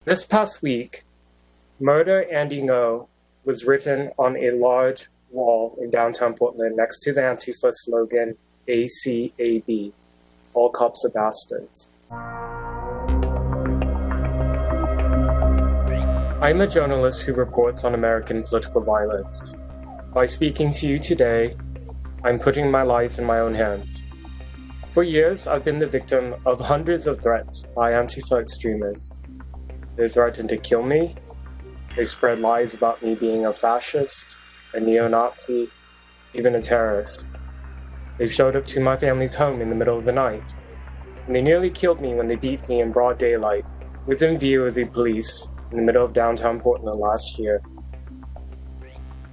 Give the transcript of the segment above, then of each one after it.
This past week, Murder Andy Ngo was written on a large wall in downtown Portland next to the Antifa slogan, ACAB, all cops are bastards. I'm a journalist who reports on American political violence. By speaking to you today, I'm putting my life in my own hands. For years, I've been the victim of hundreds of threats by Antifa extremists. They threatened to kill me. They spread lies about me being a fascist, a neo-Nazi, even a terrorist. They showed up to my family's home in the middle of the night. And they nearly killed me when they beat me in broad daylight, within view of the police, in the middle of downtown Portland last year.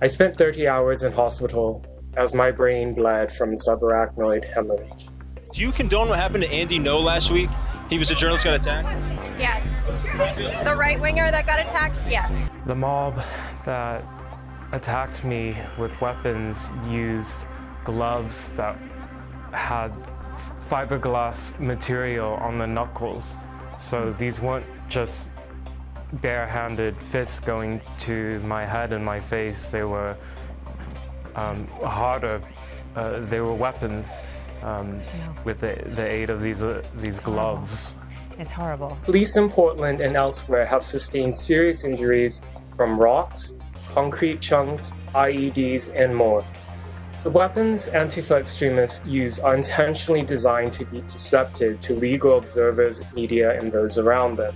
I spent 30 hours in hospital as my brain bled from subarachnoid hemorrhage. Do you condone what happened to Andy Ngo last week? He was a journalist got attacked? Yes. The right-winger that got attacked? Yes. The mob that attacked me with weapons used gloves that had fiberglass material on the knuckles. So these weren't just bare-handed fists going to my head and my face. They were harder. They were weapons with the aid of these gloves. It's horrible. Police in Portland and elsewhere have sustained serious injuries from rocks, concrete chunks, IEDs, and more. The weapons Antifa extremists use are intentionally designed to be deceptive to legal observers, media, and those around them.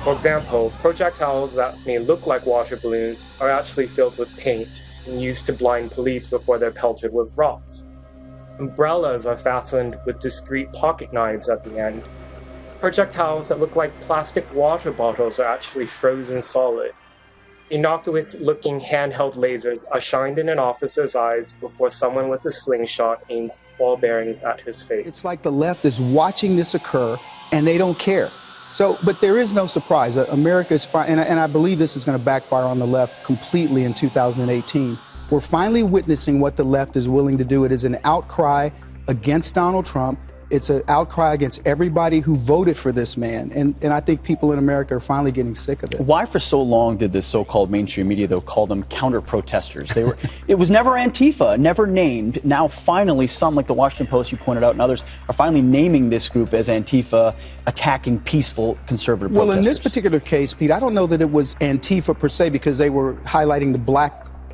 For example, projectiles that may look like water balloons are actually filled with paint and used to blind police before they're pelted with rocks. Umbrellas are fastened with discreet pocket knives at the end. Projectiles that look like plastic water bottles are actually frozen solid. Innocuous-looking handheld lasers are shined in an officer's eyes before someone with a slingshot aims ball bearings at his face. It's like the left is watching this occur and they don't care. But there is no surprise. America is and I believe this is going to backfire on the left completely in 2018. We're finally witnessing what the left is willing to do. It is an outcry against Donald Trump. It's an outcry against everybody who voted for this man. And I think people in America are finally getting sick of it. Why for so long did the so-called mainstream media, though, call them counter-protesters? It was never Antifa, never named. Now, finally, some, like the Washington Post, you pointed out, and others, are finally naming this group as Antifa, attacking peaceful conservative protesters. Well, in this particular case, Pete, I don't know that it was Antifa per se, because they were highlighting the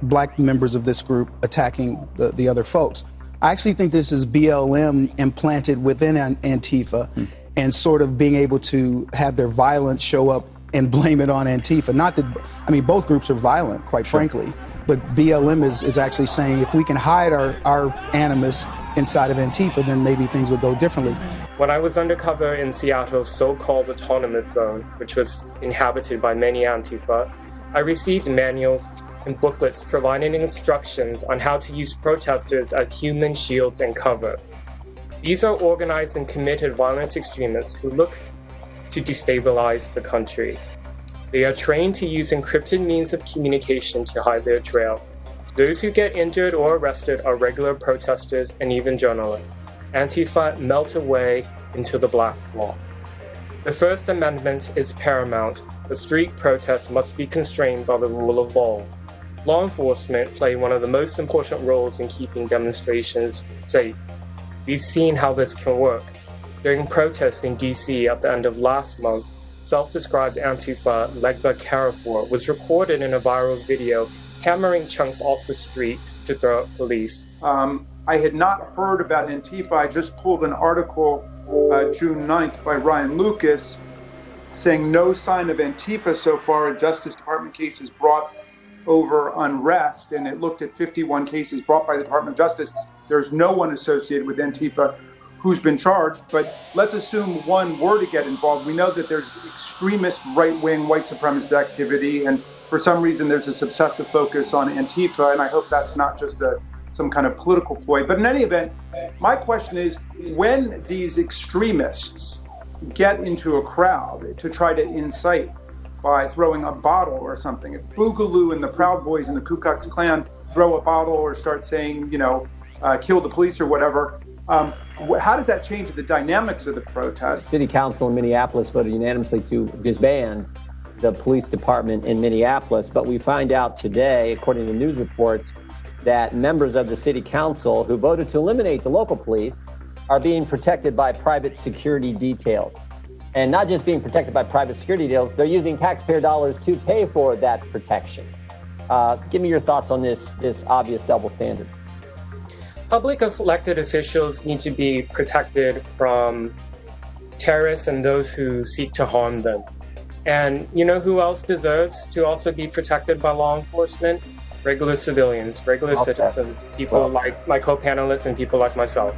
black members of this group attacking the other folks. I actually think this is BLM implanted within Antifa and sort of being able to have their violence show up and blame it on Antifa. Not that, I mean, both groups are violent, quite frankly, but BLM is actually saying if we can hide our animus inside of Antifa, then maybe things will go differently. When I was undercover in Seattle's so-called autonomous zone, which was inhabited by many Antifa, I received manuals and booklets providing instructions on how to use protesters as human shields and cover. These are organized and committed violent extremists who look to destabilize the country. They are trained to use encrypted means of communication to hide their trail. Those who get injured or arrested are regular protesters and even journalists. Antifa melt away into the black wall. The First Amendment is paramount. The street protests must be constrained by the rule of law. Law enforcement play one of the most important roles in keeping demonstrations safe. We've seen how this can work. During protests in D.C. at the end of last month, self-described Antifa Legba Carrefour was recorded in a viral video hammering chunks off the street to throw at police. I had not heard about Antifa. I just pulled an article June 9th by Ryan Lucas saying no sign of Antifa so far. A Justice Department case is brought over unrest, and it looked at 51 cases brought by the Department of Justice. There's no one associated with Antifa who's been charged, but let's assume one were to get involved. We know that there's extremist right-wing white supremacist activity, and for some reason there's this obsessive focus on Antifa, and I hope that's not just some kind of political ploy. But in any event, my question is, when these extremists get into a crowd to try to incite by throwing a bottle or something, if Boogaloo and the Proud Boys and the Ku Klux Klan throw a bottle or start saying, kill the police or whatever. How does that change the dynamics of the protest? City Council in Minneapolis voted unanimously to disband the police department in Minneapolis, but we find out today, according to news reports, that members of the City Council who voted to eliminate the local police are being protected by private security details. And not just being protected by private security details, they're using taxpayer dollars to pay for that protection. Give me your thoughts on this obvious double standard. Public elected officials need to be protected from terrorists and those who seek to harm them. And you know who else deserves to also be protected by law enforcement? Regular civilians, regular citizens, people like my co-panelists and people like myself.